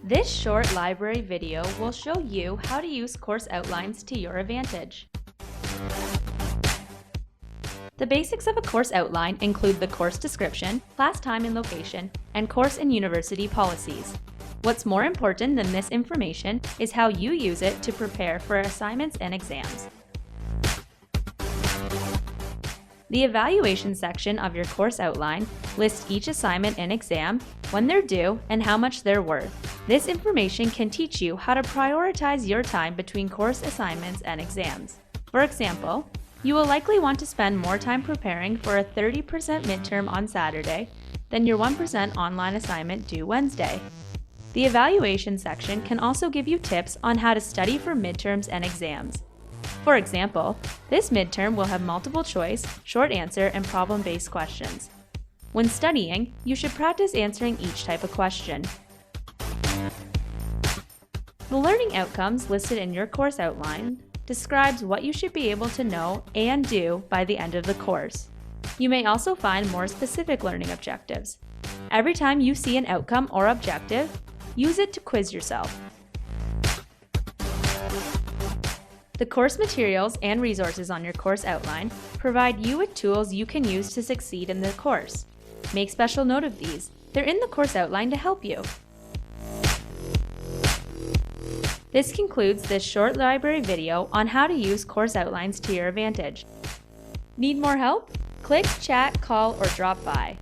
This short library video will show you how to use course outlines to your advantage. The basics of a course outline include the course description, class time and location, and course and university policies. What's more important than this information is how you use it to prepare for assignments and exams. The evaluation section of your course outline lists each assignment and exam, when they're due, and how much they're worth. This information can teach you how to prioritize your time between course assignments and exams. For example, you will likely want to spend more time preparing for a 30% midterm on Saturday than your 1% online assignment due Wednesday. The evaluation section can also give you tips on how to study for midterms and exams. For example, this midterm will have multiple choice, short answer, and problem-based questions. When studying, you should practice answering each type of question. The learning outcomes listed in your course outline describes what you should be able to know and do by the end of the course. You may also find more specific learning objectives. Every time you see an outcome or objective, use it to quiz yourself. The course materials and resources on your course outline provide you with tools you can use to succeed in the course. Make special note of these. They're in the course outline to help you. This concludes this short library video on how to use course outlines to your advantage. Need more help? Click, chat, call, or drop by.